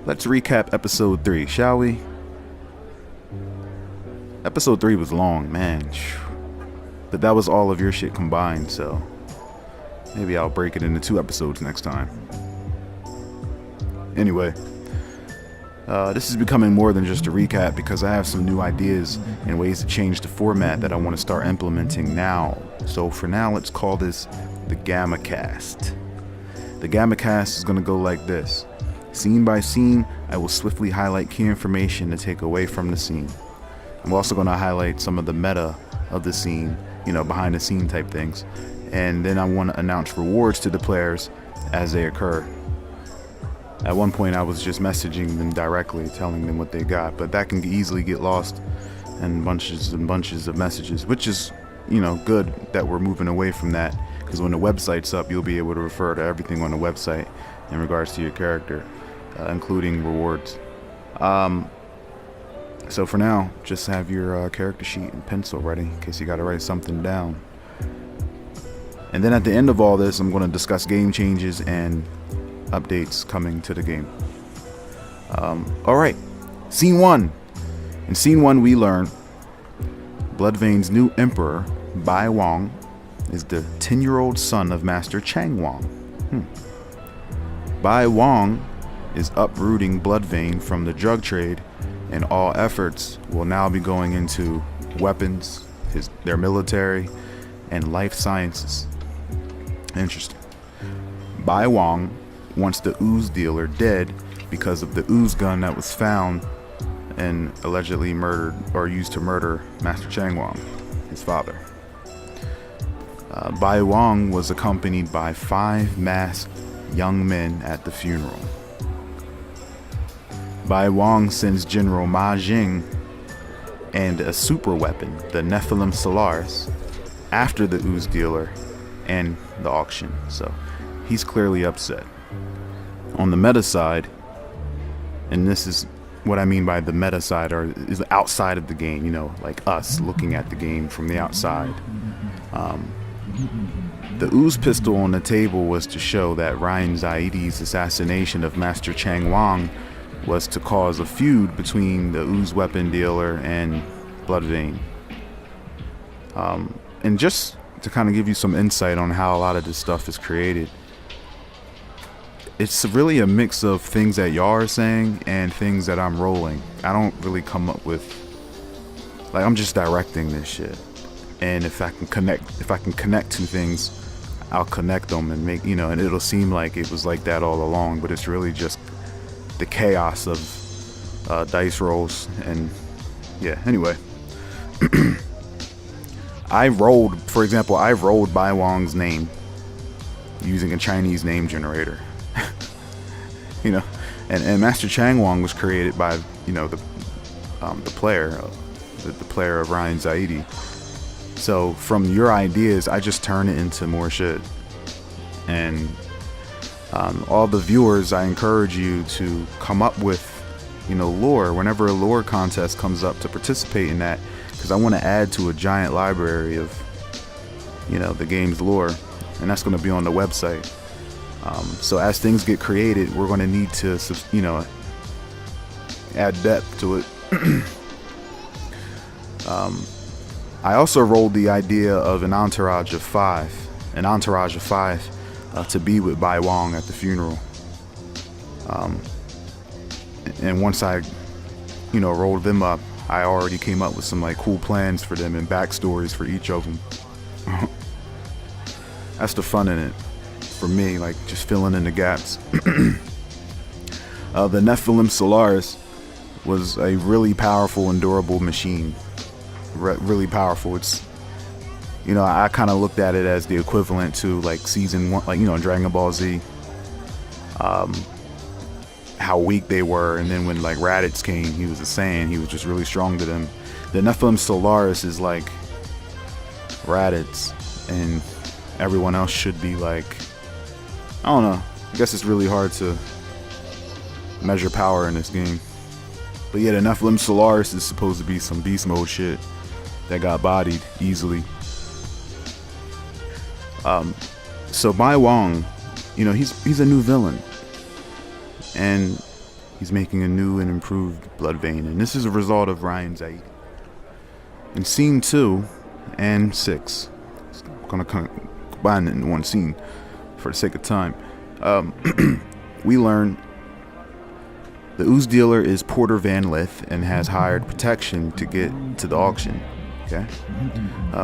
let's recap episode 3, shall we? Episode 3 was long, man. But that was all of your shit combined, so maybe I'll break it into 2 episodes next time. Anyway, this is becoming more than just a recap because I have some new ideas and ways to change the format that I want to start implementing now. So for now, let's call this the GammaCast. The GammaCast is going to go like this. Scene by scene, I will swiftly highlight key information to take away from the scene. I'm also going to highlight some of the meta of the scene, behind the scene type things. And then I want to announce rewards to the players as they occur. At one point I was just messaging them directly, telling them what they got, but that can easily get lost in bunches and bunches of messages, which is, good that we're moving away from that, because when the website's up, you'll be able to refer to everything on the website in regards to your character, including rewards. So for now, just have your character sheet and pencil ready in case you gotta write something down. And then at the end of all this, I'm going to discuss game changes and updates coming to the game. Alright, Scene 1. In Scene 1 we learn Bloodvein's new emperor, Bai Wang, is the 10-year-old son of Master Chang Wang. Bai Wang is uprooting Bloodvein from the drug trade, and all efforts will now be going into weapons, their military, and life sciences. Interesting. Bai Wang wants the ooze dealer dead because of the ooze gun that was found and allegedly murdered or used to murder Master Chang Wang, his father. Bai Wang was accompanied by 5 masked young men at the funeral. Bai Wang sends General Ma Jing and a super weapon, the Nephilim Solaris, after the ooze dealer and the auction, so he's clearly upset. On the meta side, and this is what I mean by the meta side, or is outside of the game, like us looking at the game from the outside. The ooze pistol on the table was to show that Ryan Zaidi's assassination of Master Chang Wang was to cause a feud between the ooze weapon dealer and Bloodvein. And just to kind of give you some insight on how a lot of this stuff is created, it's really a mix of things that y'all are saying and things that I'm rolling. I don't really come up with, I'm just directing this shit. And if I can connect two things, I'll connect them and make, and it'll seem like it was like that all along, but it's really just the chaos of dice rolls. And yeah, anyway. I've rolled Bai Wang's name using a Chinese name generator. And Master Chang Wang was created by, the player of Ryan Zaidi. So from your ideas, I just turn it into more shit. And all the viewers, I encourage you to come up with, lore whenever a lore contest comes up, to participate in that, because I want to add to a giant library of, the game's lore, and that's going to be on the website. So as things get created, we're going to need to, add depth to it. I also rolled the idea of an entourage of five to be with Bai Wang at the funeral. And once I, rolled them up, I already came up with some cool plans for them and backstories for each of them. That's the fun in it for me, just filling in the gaps. The Nephilim Solaris was a really powerful and durable machine. Really powerful. It's, I kind of looked at it as the equivalent to season 1, in Dragon Ball Z. How weak they were, and then when Raditz came, he was a Saiyan. He was just really strong to them. The Nephilim Solaris is like Raditz, and everyone else should be I don't know. I guess it's really hard to measure power in this game. But yeah, the Nephilim Solaris is supposed to be some beast mode shit that got bodied easily. So Bai Wang, he's a new villain. and he's making a new and improved blood vein, and this is a result of Ryan's idea. In scene 2 and 6, I'm gonna combine it in one scene for the sake of time. We learn the ooze dealer is Porter Van Lith and has hired protection to get to the auction. Okay.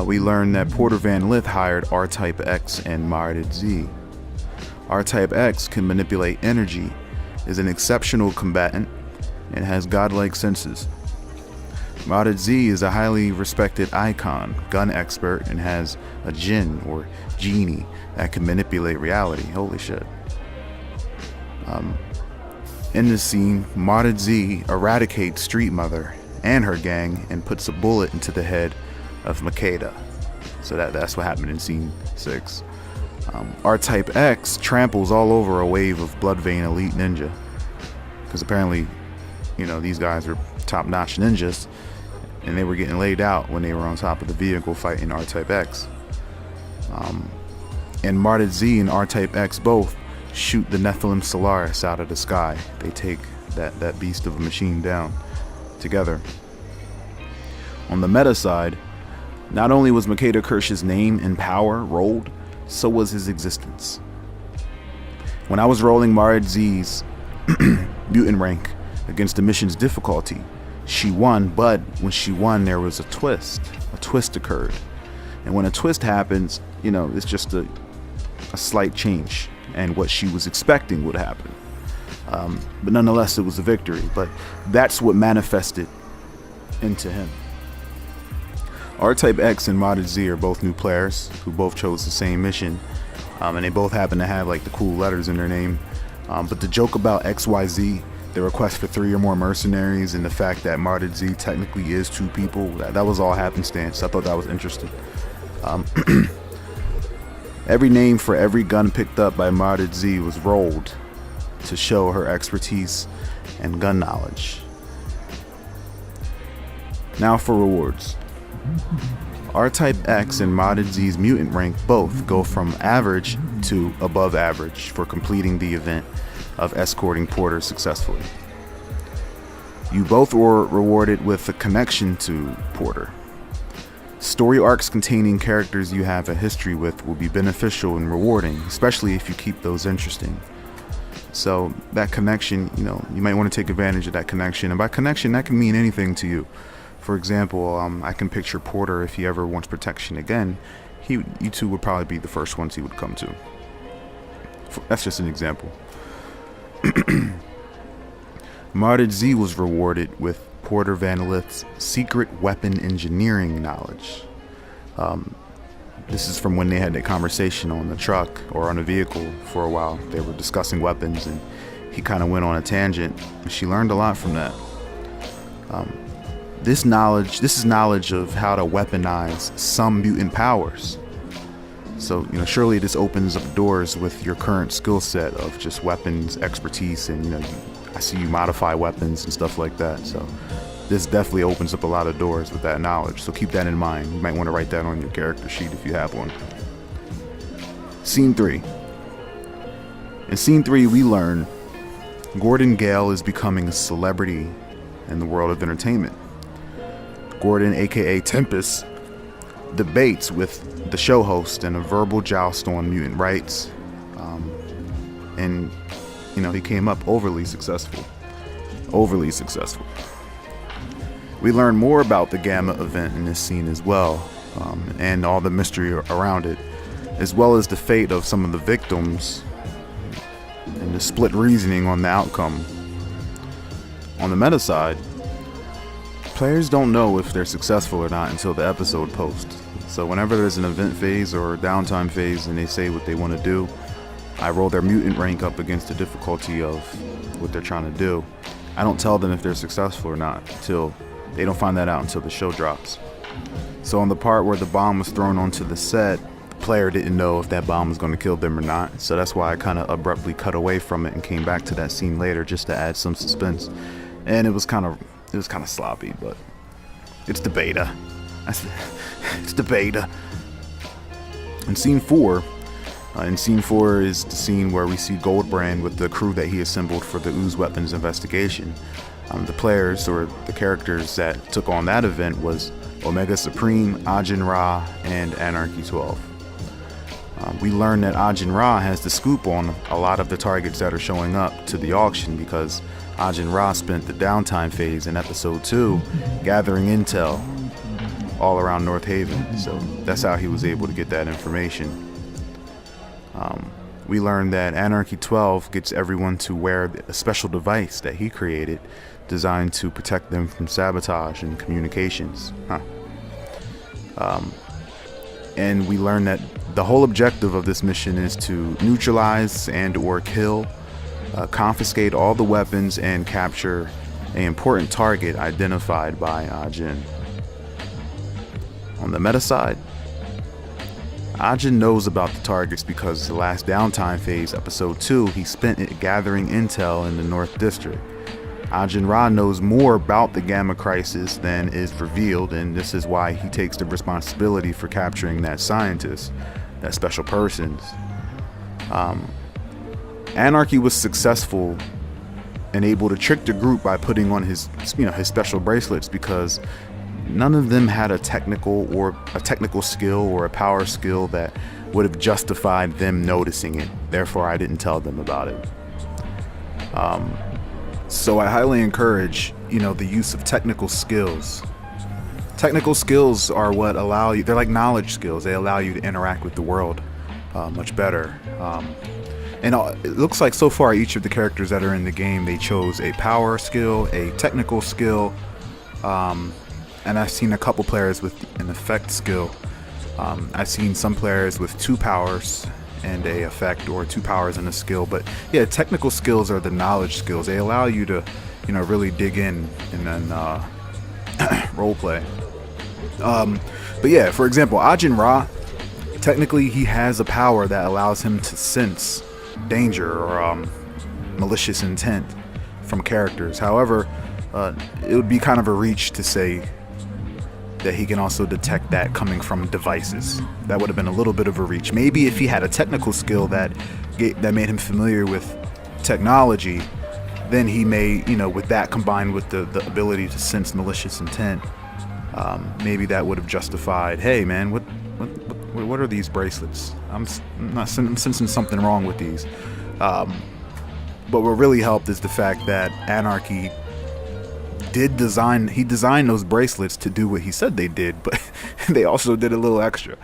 We learn that Porter Van Lith hired R-Type X and Modded Z. R-Type X can manipulate energy, is an exceptional combatant, and has godlike senses. Modded Z is a highly respected icon, gun expert, and has a jinn or genie that can manipulate reality. Holy shit. In this scene, Modded Z eradicates Street Mother and her gang and puts a bullet into the head of Makeda. So that's what happened in scene 6. R-Type X tramples all over a wave of Bloodvein elite ninja, because apparently, these guys are top-notch ninjas, and they were getting laid out when they were on top of the vehicle fighting R-Type X. And Modded Z and R-Type X both shoot the Nephilim Solaris out of the sky. They take that beast of a machine down together. On the meta side, not only was Makeda Kirsch's name and power rolled, so was his existence. When I was rolling Modded Z's mutant rank against the mission's difficulty, she won, but when she won, there was a twist. A twist occurred. And when a twist happens, it's just a slight change, and what she was expecting would happen. But nonetheless, it was a victory. But that's what manifested into him. R-Type X and Modded Z are both new players who both chose the same mission, and they both happen to have the cool letters in their name. But the joke about XYZ, the request for 3 or more mercenaries, and the fact that Modded Z technically is 2 people, that was all happenstance. I thought that was interesting. Every name for every gun picked up by Modded Z was rolled to show her expertise and gun knowledge. Now for rewards. R-Type X and Modded Z's mutant rank both go from average to above average for completing the event of escorting Porter successfully. You both were rewarded with a connection to Porter. Story arcs containing characters you have a history with will be beneficial and rewarding, especially if you keep those interesting. So that connection, you might want to take advantage of that connection. And by connection, that can mean anything to you. For example, I can picture Porter, if he ever wants protection again, you two would probably be the first ones he would come to. That's just an example. Modded Z was rewarded with Porter Van Lith's secret weapon engineering knowledge. This is from when they had that conversation on the truck or on a vehicle for a while. They were discussing weapons, and he kind of went on a tangent. She learned a lot from that. This is knowledge of how to weaponize some mutant powers. So, surely this opens up doors with your current skill set of just weapons expertise, and I see you modify weapons and stuff like that. So this definitely opens up a lot of doors with that knowledge. So keep that in mind. You might want to write that on your character sheet if you have one. Scene 3. In Scene 3, we learn Gordon Gale is becoming a celebrity in the world of entertainment. Gordon, aka Tempest, debates with the show host in a verbal joust on mutant rights, and he came up overly successful. We learn more about the Gamma event in this scene as well, and all the mystery around it, as well as the fate of some of the victims and the split reasoning on the outcome. On the meta side, players don't know if they're successful or not until the episode posts. So whenever there's an event phase or a downtime phase and they say what they want to do, I roll their mutant rank up against the difficulty of what they're trying to do. I don't tell them if they're successful or not until they don't find that out until the show drops. So on the part where the bomb was thrown onto the set, the player didn't know if that bomb was going to kill them or not. So that's why I kind of abruptly cut away from it and came back to that scene later just to add some suspense. And it was kind of sloppy, but it's the beta. It's the beta. In Scene 4, In scene 4 is the scene where we see Goldbrand with the crew that he assembled for the Ooze Weapons investigation. The players, or the characters that took on that event, was Omega Supreme, Ajin Ra, and Anarchy 12. We learned that Ajin Ra has the scoop on a lot of the targets that are showing up to the auction because Ajin Ra spent the downtime phase in episode 2 gathering intel all around North Haven, so that's how he was able to get that information. We learned that Anarchy 12 gets everyone to wear a special device that he created designed to protect them from sabotage and communications. And we learned that the whole objective of this mission is to neutralize and or kill, confiscate all the weapons, and capture an important target identified by Ajin. On the meta side, Ajin knows about the targets because the last downtime phase, episode 2, he spent it gathering intel in the North District. Ajin Ra knows more about the Gamma Crisis than is revealed, and this is why he takes the responsibility for capturing that scientist, that special person. Anarchy was successful and able to trick the group by putting on his special bracelets because none of them had a technical skill or a power skill that would have justified them noticing it. Therefore, I didn't tell them about it. So I highly encourage, the use of technical skills. Technical skills are what allow you, they're like knowledge skills. They allow you to interact with the world much better. And it looks like so far each of the characters that are in the game, they chose a power skill, a technical skill, and I've seen a couple players with an effect skill. I've seen some players with 2 powers and a effect, or 2 powers and a skill. But yeah, technical skills are the knowledge skills. They allow you to, really dig in and then role play. But yeah, for example, Ajin Ra, technically he has a power that allows him to sense danger or malicious intent from characters. However, it would be kind of a reach to say that he can also detect that coming from devices. That would have been a little bit of a reach. Maybe if he had a technical skill that made him familiar with technology, then he may, with that combined with the ability to sense malicious intent, maybe that would have justified, hey man, what are these bracelets? I'm sensing something wrong with these. But what really helped is the fact that Anarchy designed those bracelets to do what he said they did, but they also did a little extra.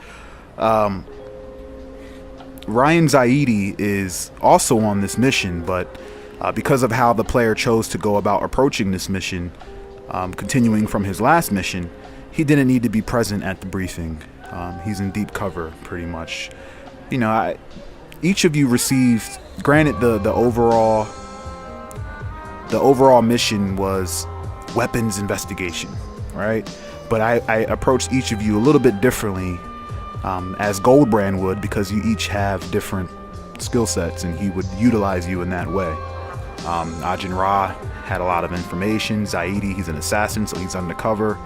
Ryan Zaidi is also on this mission, but because of how the player chose to go about approaching this mission, continuing from his last mission, he didn't need to be present at the briefing. He's in deep cover, pretty much. Each of you received, granted the overall mission was weapons investigation, right? But I approached each of you a little bit differently, as Goldbrand would, because you each have different skill sets and he would utilize you in that way. Ajin Ra had a lot of information. Zaidi, he's an assassin, so he's undercover.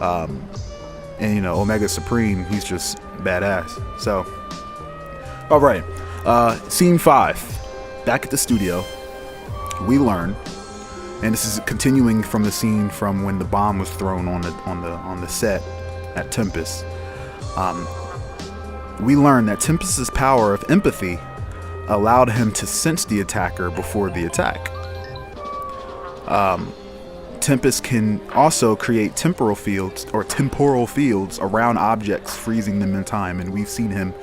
And Omega Supreme, he's just badass. So, all right, scene 5, back at the studio, we learn. And this is continuing from the scene from when the bomb was thrown on the set at Tempest. We learned that Tempest's power of empathy allowed him to sense the attacker before the attack. Tempest can also create temporal fields around objects, freezing them in time, and we've seen him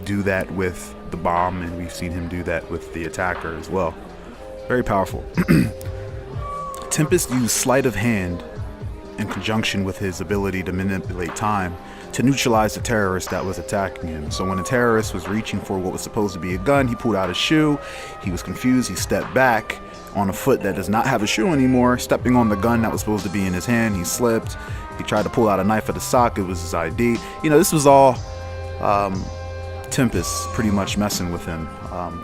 do that with the bomb, and we've seen him do that with the attacker as well. Very powerful. Tempest used sleight of hand in conjunction with his ability to manipulate time to neutralize the terrorist that was attacking him. So when the terrorist was reaching for what was supposed to be a gun, he pulled out his shoe. He was confused. He stepped back on a foot that does not have a shoe anymore, stepping on the gun that was supposed to be in his hand. He slipped. He tried to pull out a knife at the sock. It was his ID. This was all Tempest pretty much messing with him.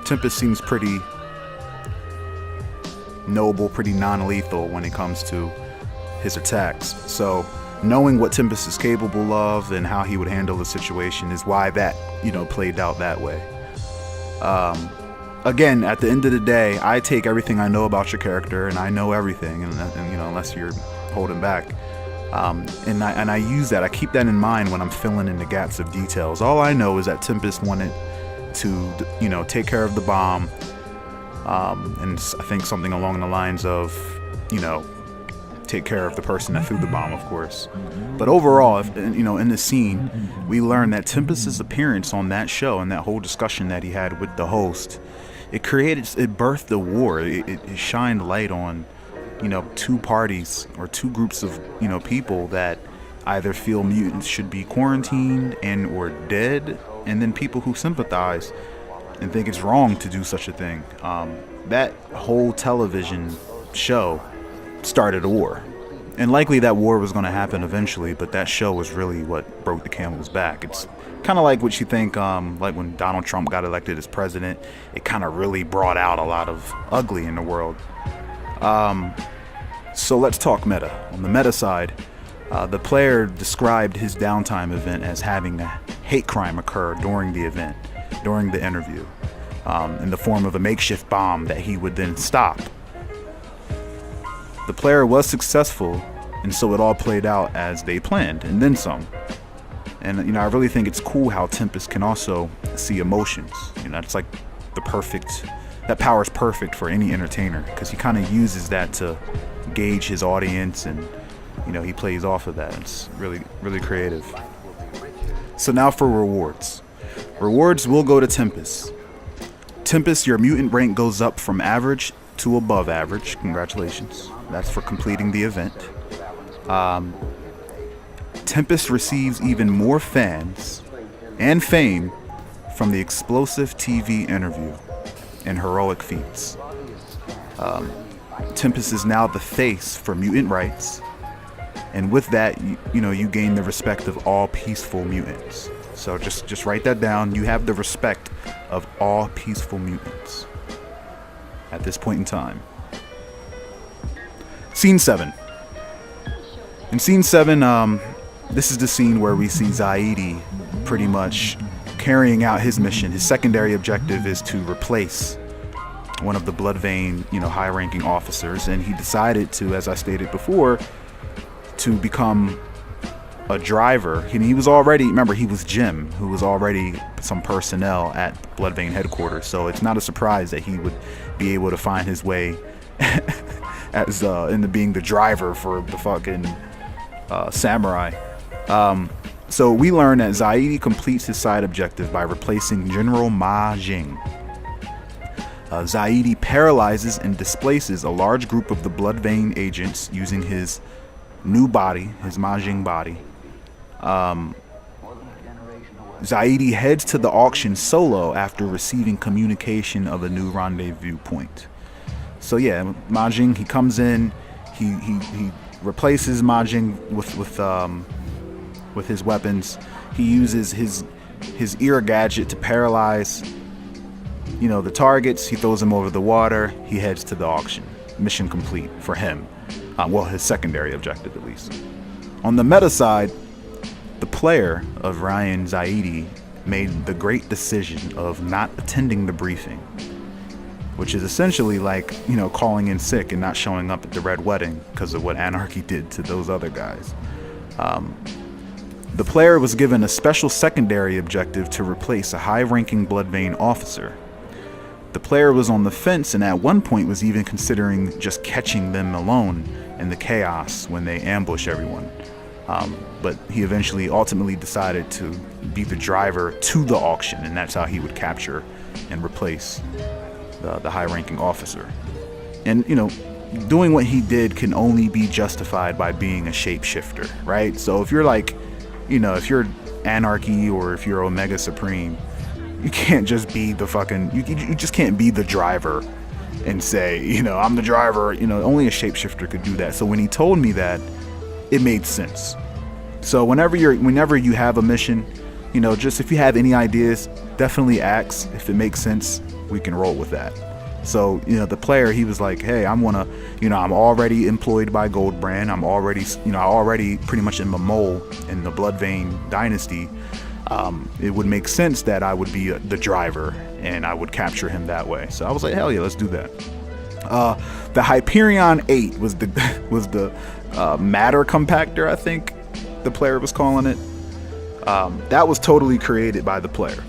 Tempest seems pretty noble, pretty non-lethal when it comes to his attacks. So knowing what Tempest is capable of and how he would handle the situation is why that, played out that way. Again, at the end of the day, I take everything I know about your character, and I know everything, and unless you're holding back. And I use that. I keep that in mind when I'm filling in the gaps of details. All I know is that Tempest wanted to, take care of the bomb, and I think something along the lines of, take care of the person that threw the bomb, of course. But overall, in the scene, we learn that Tempest's appearance on that show and that whole discussion that he had with the host, it birthed a war. It shined light on, two parties or two groups of, people that either feel mutants should be quarantined and or dead, and then people who sympathize and think it's wrong to do such a thing. That whole television show started a war, and likely that war was going to happen eventually, but that show was really what broke the camel's back. It's kind of like what you think, like when Donald Trump got elected as president, it kind of really brought out a lot of ugly in the world. So let's talk meta. On the meta side, the player described his downtime event as having a hate crime occur during the event, during the interview, in the form of a makeshift bomb that he would then stop. The player was successful, and so it all played out as they planned, and then some. And I really think it's cool how Tempest can also see emotions. It's like that power is perfect for any entertainer, because he kind of uses that to gauge his audience, and he plays off of that. It's really, really creative. So now for rewards. Rewards will go to Tempest. Tempest, your mutant rank goes up from average to above average. Congratulations. That's for completing the event. Tempest receives even more fans and fame from the explosive TV interview and heroic feats. Tempest is now the face for mutant rights, and with that, you gain the respect of all peaceful mutants. So just write that down. You have the respect of all peaceful mutants at this point in time. Scene 7. In Scene 7, this is the scene where we see Zaidi pretty much carrying out his mission. His secondary objective is to replace one of the Bloodvein, high-ranking officers, and he decided to, as I stated before, to become a driver. He was already, remember, he was Jim, who was already some personnel at Bloodvein headquarters, so it's not a surprise that he would be able to find his way as into being the driver for the fucking samurai. So we learn that Zaidi completes his side objective by replacing General Ma Jing. Zaidi paralyzes and displaces a large group of the Bloodvein agents using his new body, his Ma Jing body. Zaidi heads to the auction solo after receiving communication of a new rendezvous point. So yeah, Ma Jing, he comes in, he replaces Ma Jing with his weapons. He uses his ear gadget to paralyze, the targets. He throws them over the water. He heads to the auction. Mission complete for him. His secondary objective at least. On the meta side, the player of Ryan Zaidi made the great decision of not attending the briefing, which is essentially like, calling in sick and not showing up at the Red Wedding because of what Anarchy did to those other guys. The player was given a special secondary objective to replace a high-ranking Bloodvein officer. The player was on the fence and at one point was even considering just catching them alone in the chaos when they ambush everyone. But he ultimately decided to be the driver to the auction, and that's how he would capture and replace the high-ranking officer. And, doing what he did can only be justified by being a shapeshifter, right? So if you're like, if you're Anarchy or if you're Omega Supreme, you can't just be the fucking, you just can't be the driver and say, I'm the driver. Only a shapeshifter could do that. So when he told me that, it made sense. So whenever you have a mission, just if you have any ideas, definitely ask. If it makes sense, we can roll with that. So, the player, he was like, hey, I'm already employed by Goldbrand. I'm already, I already pretty much am a mole in the Bloodvein dynasty. It would make sense that I would be the driver and I would capture him that way. So I was like, hell yeah, let's do that. The Hyperion 8 was the matter compactor, I think the player was calling it. That was totally created by the player.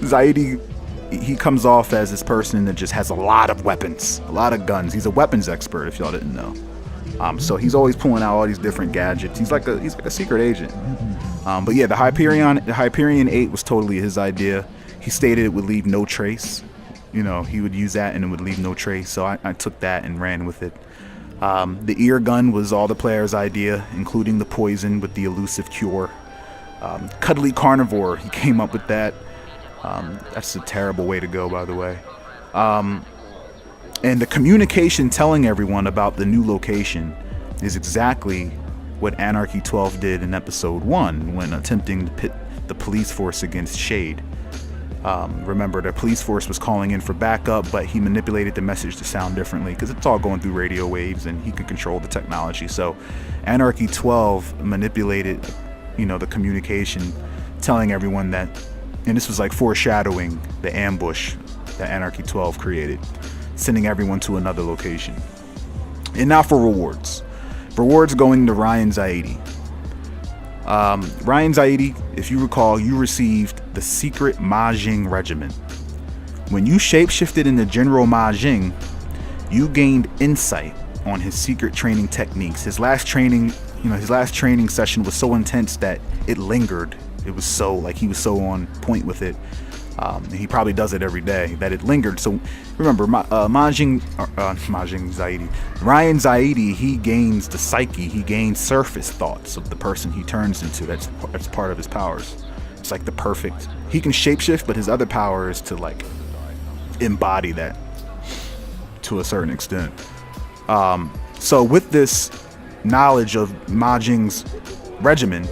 Zaidi, he comes off as this person that just has a lot of weapons, a lot of guns. He's a weapons expert, if y'all didn't know. So he's always pulling out all these different gadgets. He's like a secret agent. But yeah, the Hyperion 8 was totally his idea. He stated it would leave no trace. You know, he would use that and it would leave no trace. So I took that and ran with it. The ear gun was all the player's idea, including the poison with the elusive cure. Cuddly Carnivore, he came up with that. That's a terrible way to go, by the way. And the communication telling everyone about the new location is exactly what Anarchy 12 did in episode 1 when attempting to pit the police force against Shade. Remember, the police force was calling in for backup, but he manipulated the message to sound differently because it's all going through radio waves and he can control the technology. So Anarchy 12 manipulated, the communication, telling everyone that, and this was like foreshadowing the ambush that Anarchy 12 created, sending everyone to another location. And now for rewards. Rewards going to Ryan Zaidi. Ryan Zaidi, if you recall, you received the secret Majing Regiment. When you shapeshifted into General Majing, you gained insight on his secret training techniques. His last training session was so intense that it lingered. It was so, he was so on point with it. He probably does it every day, that it lingered. So remember, Ryan Zaidi, he gains the psyche, he gains surface thoughts of the person he turns into. That's part of his powers. It's like the perfect, he can shapeshift, but his other power is to embody that to a certain extent. So with this knowledge of Majing's regimen,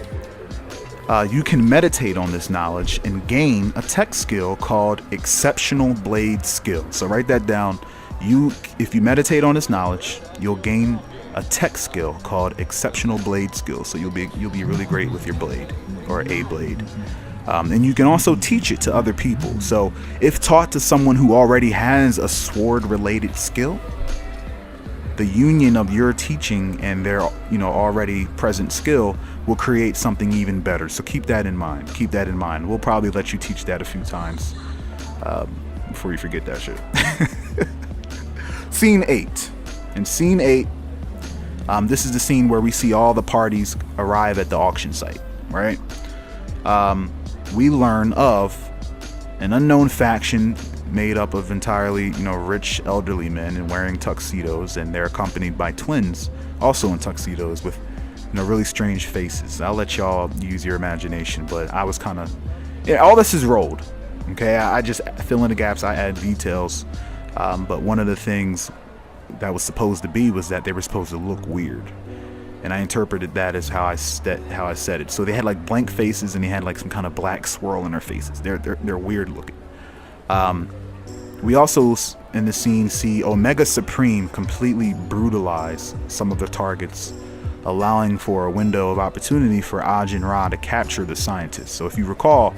you can meditate on this knowledge and gain a tech skill called Exceptional Blade Skill. So write that down. If you meditate on this knowledge, you'll gain a tech skill called Exceptional Blade Skill. So you'll be really great with your blade, or a blade. And you can also teach it to other people. So if taught to someone who already has a sword-related skill, the union of your teaching and their already present skill will create something even better. So keep that in mind. We'll probably let you teach that a few times before you forget that shit. Scene 8. In scene 8, this is the scene where we see all the parties arrive at the auction site, right? We learn of an unknown faction made up of entirely, rich elderly men and wearing tuxedos, and they're accompanied by twins, also in tuxedos with, really strange faces. I'll let y'all use your imagination, but I was kind of, all this is rolled, okay? I just fill in the gaps, I add details, but one of the things that was supposed to be was that they were supposed to look weird, and I interpreted that as how I said it. So they had blank faces, and they had some kind of black swirl in their faces. They're weird looking. We also, in the scene, see Omega Supreme completely brutalize some of the targets, allowing for a window of opportunity for Ajin Ra to capture the scientists. So if you recall,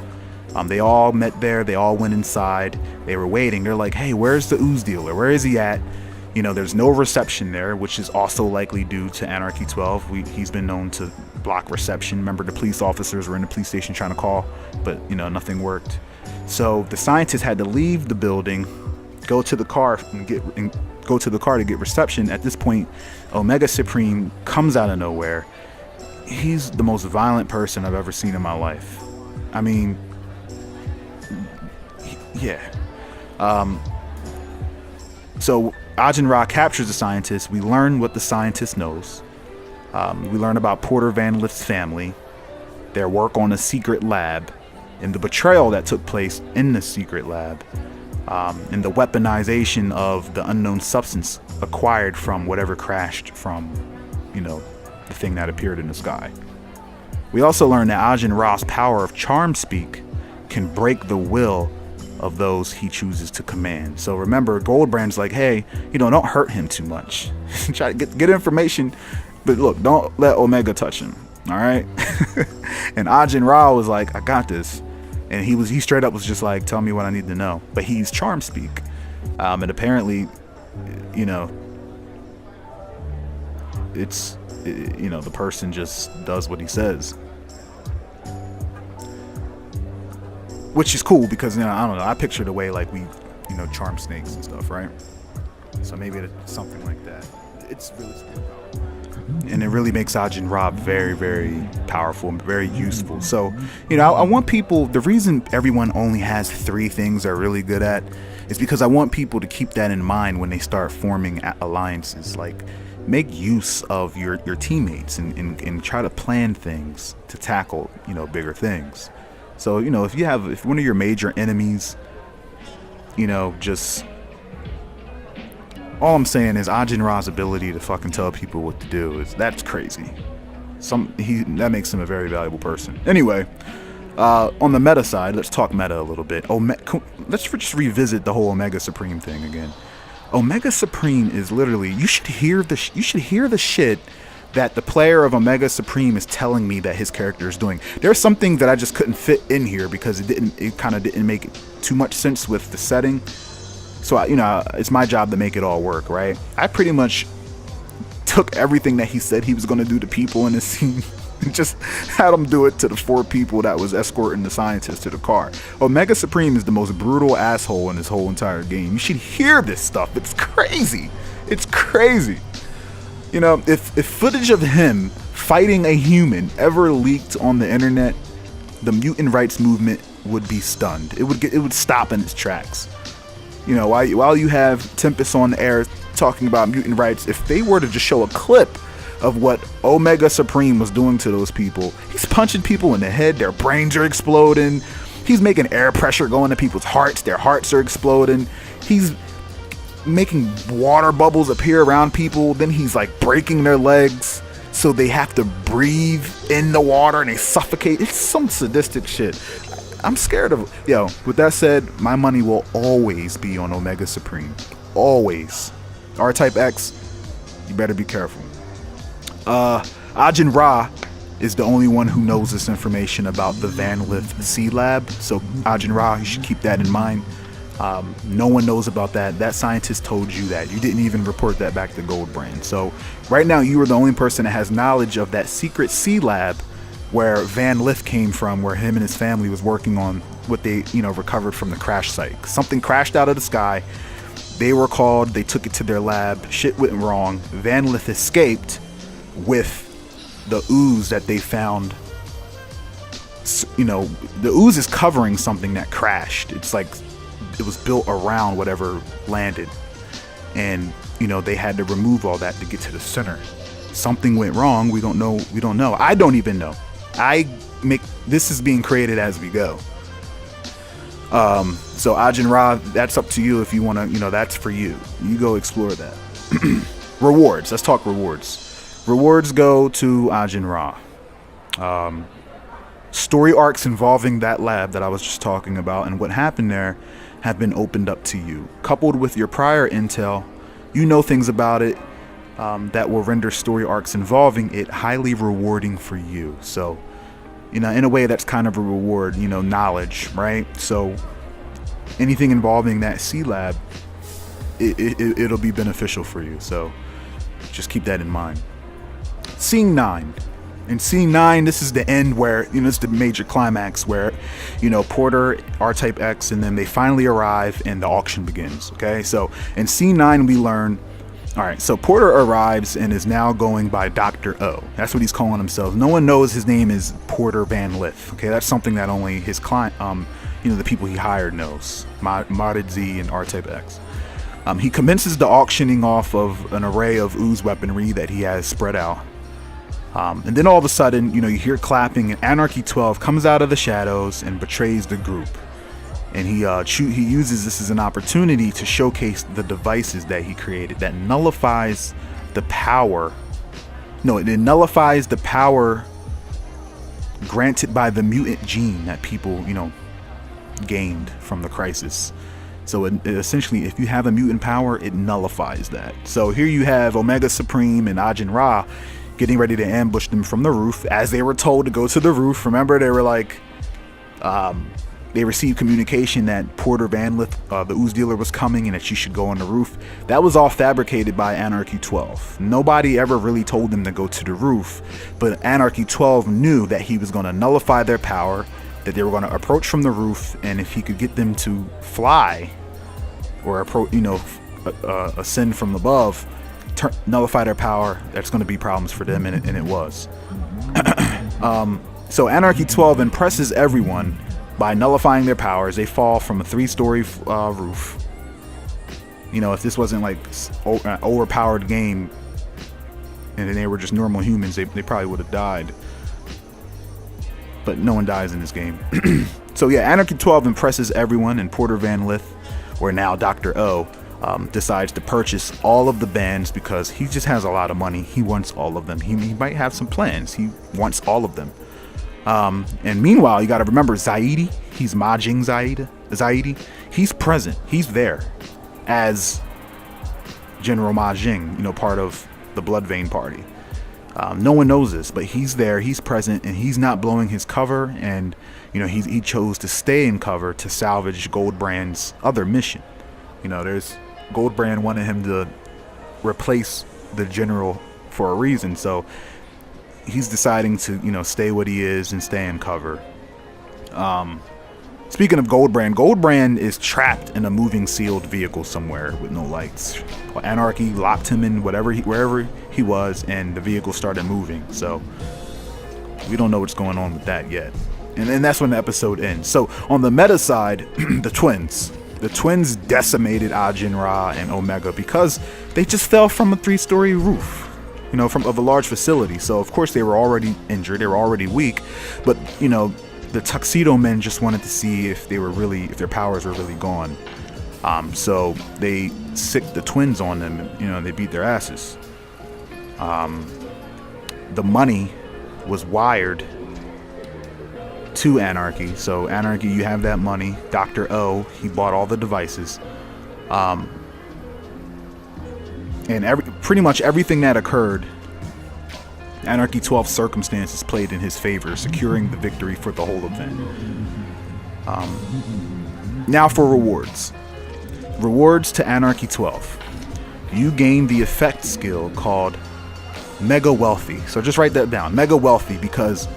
they all met there, they all went inside, they were waiting. They're like, hey, where's the ooze dealer? Where is he at? There's no reception there, which is also likely due to Anarchy 12. He's been known to block reception. Remember, the police officers were in the police station trying to call, but, nothing worked. So the scientists had to leave the building, go to the car to get reception. At this point, Omega Supreme comes out of nowhere. He's the most violent person I've ever seen in my life. I mean, yeah. So Ajin Ra captures the scientist. We learn what the scientist knows. We learn about Porter Van Lift's family, their work on a secret lab, and the betrayal that took place in the secret lab, and the weaponization of the unknown substance acquired from whatever crashed from, the thing that appeared in the sky. We also learn that Ajin Ra's power of charm speak can break the will of those he chooses to command. So remember, Goldbrand's like, hey, don't hurt him too much. Try to get information, but look, don't let Omega touch him. All right. And Ajin Ra was like, I got this. And he straight up was just like, tell me what I need to know. But he's charm speak. And apparently, you know, the person just does what he says. Which is cool because, you know, I don't know, I picture the way like we, you know, charm snakes and stuff, right? So maybe it's something like that. It's really super powerful. And it really makes Ajin Ra very, very powerful and very useful. So, you know, I want people, the reason everyone only has 3 things they're really good at is because I want people to keep that in mind when they start forming alliances. Like, make use of your teammates and try to plan things to tackle, you know, bigger things. So, you know, if one of your major enemies, you know, just, all I'm saying is Ajin Ra's ability to fucking tell people what to do that's crazy. That makes him a very valuable person. Anyway, on the meta side, let's talk meta a little bit. Let's just revisit the whole Omega Supreme thing again. Omega Supreme is literally, you should hear the shit that the player of Omega Supreme is telling me that his character is doing. There's some things that I just couldn't fit in here because it kind of didn't make too much sense with the setting. So, you know, it's my job to make it all work, right? I pretty much took everything that he said he was going to do to people in this scene and just had him do it to the 4 people that was escorting the scientist to the car. Omega Supreme is the most brutal asshole in this whole entire game. You should hear this stuff. It's crazy. It's crazy. You know, if footage of him fighting a human ever leaked on the internet, the mutant rights movement would be stunned. It would stop in its tracks. You know, while you have Tempest on the air talking about mutant rights, if they were to just show a clip of what Omega Supreme was doing to those people, he's punching people in the head, their brains are exploding, he's making air pressure go into people's hearts, their hearts are exploding, he's making water bubbles appear around people, then he's like breaking their legs so they have to breathe in the water and they suffocate. It's some sadistic shit. I'm scared of, with that said, my money will always be on Omega Supreme. Always. R-Type X, you better be careful. Ajin Ra is the only one who knows this information about the Van Lith C Lab. So Ajin Ra, you should keep that in mind. No one knows about that. That scientist told you that. You didn't even report that back to Goldbrand. So right now you are the only person that has knowledge of that secret C Lab where Van Lith came from, where him and his family was working on what they, recovered from the crash site. Something crashed out of the sky. They were called, they took it to their lab, shit went wrong. Van Lith escaped with the ooze that they found. The ooze is covering something that crashed. It's like it was built around whatever landed. And, they had to remove all that to get to the center. Something went wrong. We don't know. I don't even know. This is being created as we go. So Ajin Ra, that's up to you if you want to, that's for you. You go explore that. Rewards. Let's talk rewards. Rewards go to Ajin Ra. Story arcs involving that lab that I was just talking about and what happened there have been opened up to you. Coupled with your prior intel, you know things about it that will render story arcs involving it highly rewarding for you. So, in a way that's kind of a reward, knowledge, right? So anything involving that C Lab, it'll be beneficial for you. So just keep that in mind. Scene 9. In Scene 9, this is the end where, it's the major climax where, Porter, R-Type X, and then they finally arrive and the auction begins, okay? So in Scene 9, we learn, all right, so Porter arrives and is now going by Dr. O. That's what he's calling himself. No one knows his name is Porter Van Lith, okay? That's something that only his client, the people he hired knows, Modded Z and R-Type X. He commences the auctioning off of an array of ooze weaponry that he has spread out. And then all of a sudden, you hear clapping and Anarchy 12 comes out of the shadows and betrays the group. And he uses this as an opportunity to showcase the devices that he created that nullifies the power. No, it nullifies the power granted by the mutant gene that people, gained from the crisis. So it essentially, if you have a mutant power, it nullifies that. So here you have Omega Supreme and Ajin Ra getting ready to ambush them from the roof as they were told to go to the roof. Remember, they were like, they received communication that Porter Vanlith, the ooze dealer, was coming and that she should go on the roof. That was all fabricated by Anarchy 12. Nobody ever really told them to go to the roof, but Anarchy 12 knew that he was going to nullify their power, that they were going to approach from the roof, and if he could get them to fly or approach, ascend from above, nullify their power, that's going to be problems for them, and it was. So Anarchy 12 impresses everyone by nullifying their powers. They fall from a 3-story roof. If this wasn't like an overpowered game and then they were just normal humans, they probably would have died. But no one dies in this game. So yeah, Anarchy 12 impresses everyone, and Porter Vanlith, or now Dr. O, decides to purchase all of the bands because he just has a lot of money. He wants all of them. He might have some plans. He wants all of them. And meanwhile, you got to remember Zaidi. He's Majin Zaidi. He's present. He's there as General Majin, part of the Blood Vein Party. No one knows this, but he's there. He's present, and he's not blowing his cover. And he chose to stay in cover to salvage Goldbrand's other mission. There's Goldbrand wanted him to replace the general for a reason, so he's deciding to stay what he is and stay in cover. Speaking of Goldbrand is trapped in a moving sealed vehicle somewhere with no lights. Anarchy locked him in wherever he was, and the vehicle started moving. So we don't know what's going on with that yet. And then that's when the episode ends. So on the meta side, the twins decimated Ajin Ra and Omega because they just fell from a 3-story roof, of a large facility. So of course they were already injured, they were already weak, but the Tuxedo Men just wanted to see if their powers were really gone. So they sicked the twins on them, and they beat their asses. The money was wired to Anarchy. So Anarchy, you have that money. Dr. O, he bought all the devices. And pretty much everything that occurred, Anarchy 12's circumstances played in his favor, securing the victory for the whole event. Now for rewards. Rewards to Anarchy 12. You gain the effect skill called Mega Wealthy. So just write that down. Mega Wealthy, because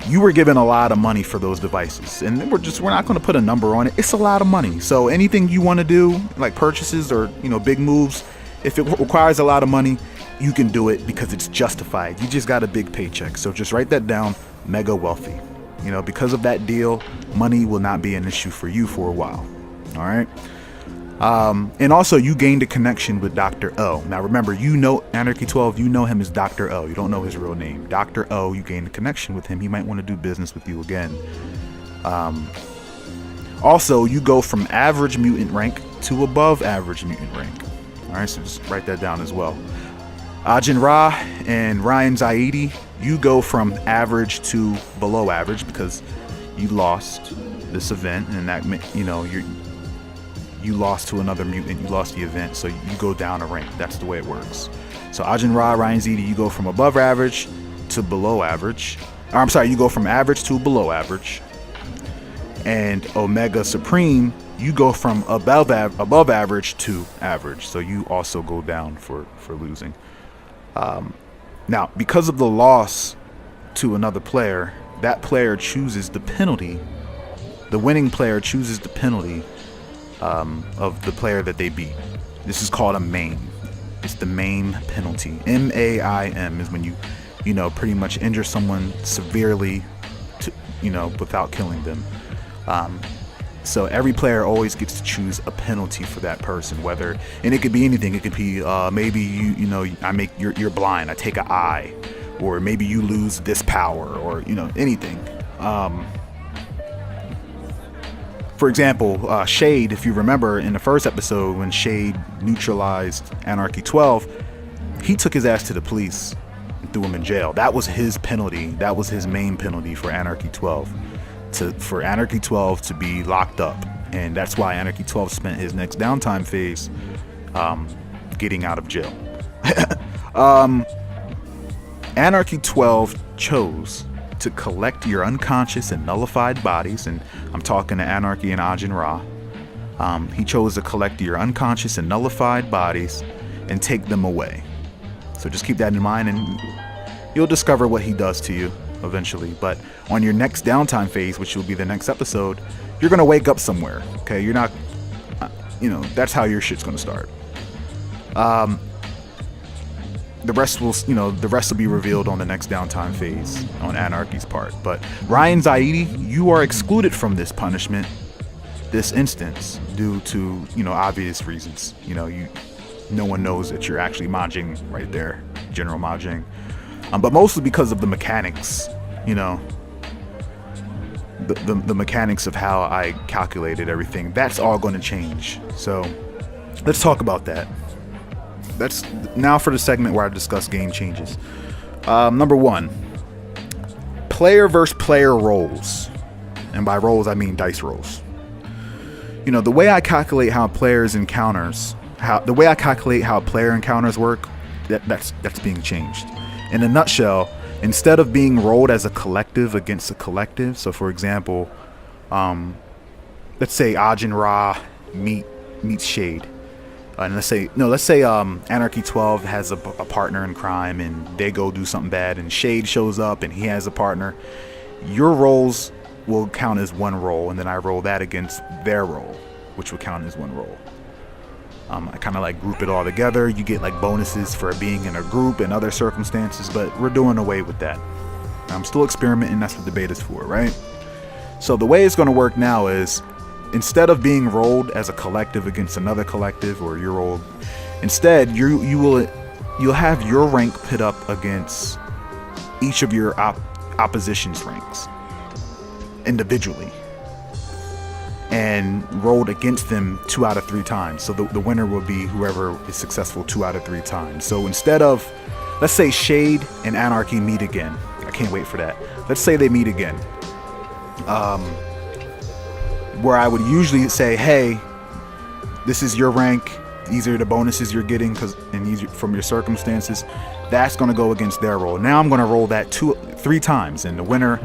you were given a lot of money for those devices, and we're not going to put a number on it. It's a lot of money. So anything you want to do, like purchases or big moves, if it requires a lot of money, you can do it because it's justified. You just got a big paycheck. So just write that down. Mega Wealthy. Because of that deal, money will not be an issue for you for a while. All right. And also, you gained a connection with Dr. O. Now remember, Anarchy 12, you know him as Dr. O. You don't know his real name. Dr. O, you gained a connection with him. He might want to do business with you again. Also, you go from average mutant rank to above average mutant rank. All right, so just write that down as well. Ajin Ra and Ryan Zaidi, you go from average to below average because you lost this event, and that you lost to another mutant, you lost the event, so you go down a rank. That's the way it works. So Ajin Ra, Ryan Zaidi, you go from above average to below average. You go from average to below average. And Omega Supreme, you go from above average to average. So you also go down for losing. Now, because of the loss to another player, that player chooses the penalty. The winning player chooses the penalty of the player that they beat. This is called a maim. It's the maim penalty. MAIM is when you pretty much injure someone severely without killing them. So every player always gets to choose a penalty for that person, and it could be anything. It could be maybe you're blind, I take an eye, or maybe you lose this power, or anything. For example, Shade, if you remember in the first episode when Shade neutralized Anarchy 12, he took his ass to the police and threw him in jail. That was his penalty. That was his main penalty for Anarchy 12. For Anarchy 12 to be locked up. And that's why Anarchy 12 spent his next downtime phase getting out of jail. Anarchy 12 chose to collect your unconscious and nullified bodies, and I'm talking to Anarchy and Ajin Ra. He chose to collect your unconscious and nullified bodies and take them away. So just keep that in mind, and you'll discover what he does to you eventually. But on your next downtime phase, which will be the next episode, you're going to wake up somewhere, okay? You're not, that's how your shit's going to start. The rest will be revealed on the next downtime phase on Anarchy's part. But Ryan Zaidi, you are excluded from this punishment, this instance, due to, obvious reasons. No one knows that you're actually Majing right there, General Majing. But mostly because of the mechanics, the mechanics of how I calculated everything. That's all going to change. So let's talk about that. That's now for the segment where I discuss game changes. Number 1, player versus player roles. And by roles, I mean dice rolls. The way I calculate how players encounters, the way I calculate how player encounters work, that's being changed. In a nutshell, instead of being rolled as a collective against a collective, so for example, let's say Ajin Ra meets Shade. And let's say Anarchy 12 has a partner in crime, and they go do something bad, and Shade shows up and he has a partner. Your rolls will count as one roll, and then I roll that against their roll, which will count as one roll. I kind of like group it all together. You get like bonuses for being in a group and other circumstances, but we're doing away with that. I'm still experimenting. That's what the beta's for, right? So the way it's going to work now is, instead of being rolled as a collective against another collective, or you're rolled, instead you'll have your rank put up against each of your opposition's ranks individually, and rolled against them 2 out of 3 times. So the winner will be whoever is successful 2 out of 3 times. So instead of, let's say Shade and Anarchy meet again. I can't wait for that. Let's say they meet again. Where I would usually say, hey, this is your rank. These are the bonuses you're getting and these from your circumstances. That's going to go against their roll. Now I'm going to roll that 3 times, and the winner,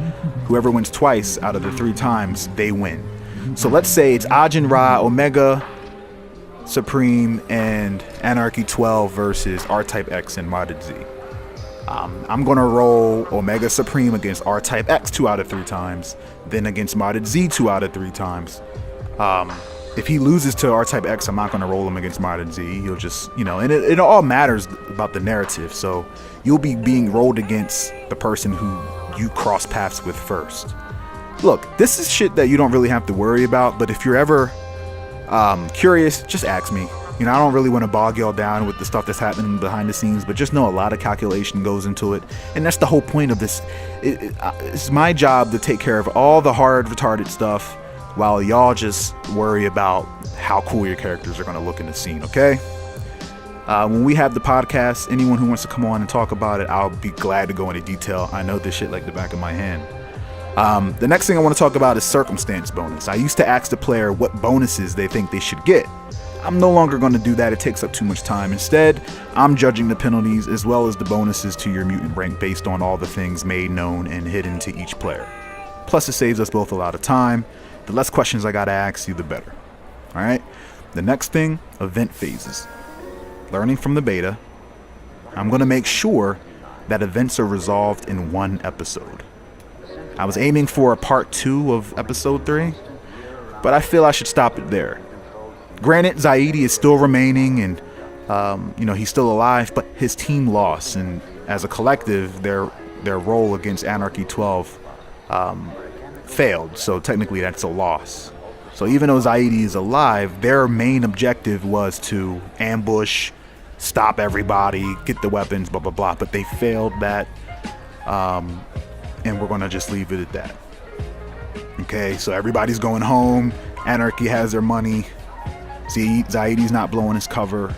whoever wins twice out of the 3 times, they win. So let's say it's Ajin Ra, Omega Supreme, and Anarchy 12 versus R-Type X and Modded Z. I'm going to roll Omega Supreme against R-Type X 2 out of 3 times, then against Modded Z 2 out of 3 times. If he loses to R-Type X, I'm not going to roll him against Modded Z. He'll just, and it all matters about the narrative. So you'll be being rolled against the person who you cross paths with first. Look, this is shit that you don't really have to worry about, but if you're ever curious, just ask me. I don't really want to bog y'all down with the stuff that's happening behind the scenes, but just know a lot of calculation goes into it. And that's the whole point of this. It's my job to take care of all the hard, retarded stuff while y'all just worry about how cool your characters are going to look in the scene, okay? When we have the podcast, anyone who wants to come on and talk about it, I'll be glad to go into detail. I know this shit like the back of my hand. The next thing I want to talk about is circumstance bonus. I used to ask the player what bonuses they think they should get. I'm no longer going to do that. It takes up too much time. Instead, I'm judging the penalties as well as the bonuses to your mutant rank based on all the things made known and hidden to each player. Plus, it saves us both a lot of time. The less questions I got to ask you, the better. All right. The next thing, event phases. Learning from the beta, I'm going to make sure that events are resolved in one episode. I was aiming for a part 2 of episode 3, but I feel I should stop it there. Granted, Zaidi is still remaining, and he's still alive, but his team lost, and as a collective, their role against Anarchy 12 failed. So technically, that's a loss. So even though Zaidi is alive, their main objective was to ambush, stop everybody, get the weapons, blah blah blah. But they failed that, and we're gonna just leave it at that. Okay, so everybody's going home. Anarchy has their money. See, Zaidi's not blowing his cover.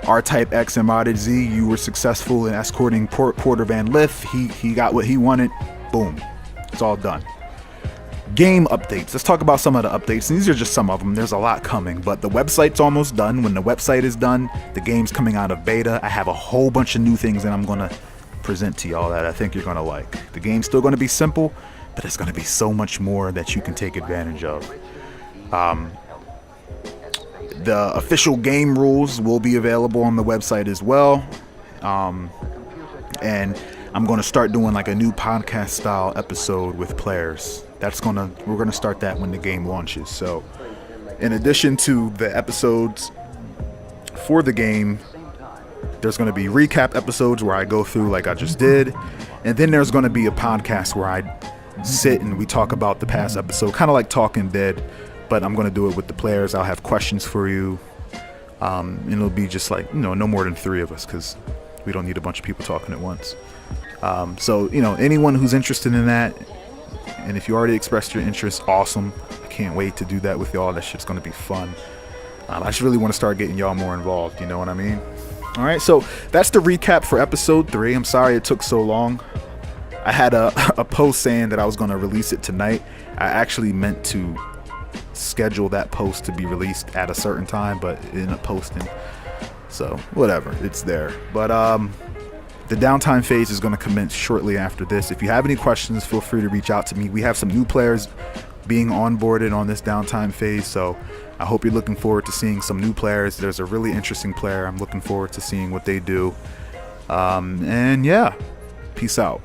R-Type X and Modded Z, you were successful in escorting Porter Van Lith. He got what he wanted. Boom. It's all done. Game updates. Let's talk about some of the updates. These are just some of them. There's a lot coming, but the website's almost done. When the website is done, the game's coming out of beta. I have a whole bunch of new things that I'm going to present to y'all that I think you're going to like. The game's still going to be simple, but there's going to be so much more that you can take advantage of. The official game rules will be available on the website as well. And I'm going to start doing like a new podcast style episode with players. We're going to start that when the game launches. So in addition to the episodes for the game, there's going to be recap episodes where I go through like I just did. And then there's going to be a podcast where I sit and we talk about the past episode, kind of like Talking Dead, but I'm going to do it with the players. I'll have questions for you. And it'll be just like, no more than 3 of us, because we don't need a bunch of people talking at once. So, anyone who's interested in that, and if you already expressed your interest, awesome. I can't wait to do that with y'all. That shit's going to be fun. I just really want to start getting y'all more involved. You know what I mean? All right. So that's the recap for episode 3. I'm sorry it took so long. I had a post saying that I was going to release it tonight. I actually meant to schedule that post to be released at a certain time, but it ended up posting. So whatever, it's there. But the downtime phase is going to commence shortly after this. If you have any questions, feel free to reach out to me. We have some new players being onboarded on this downtime phase, so I hope you're looking forward to seeing some new players. There's a really interesting player. I'm looking forward to seeing what they do. And yeah, peace out.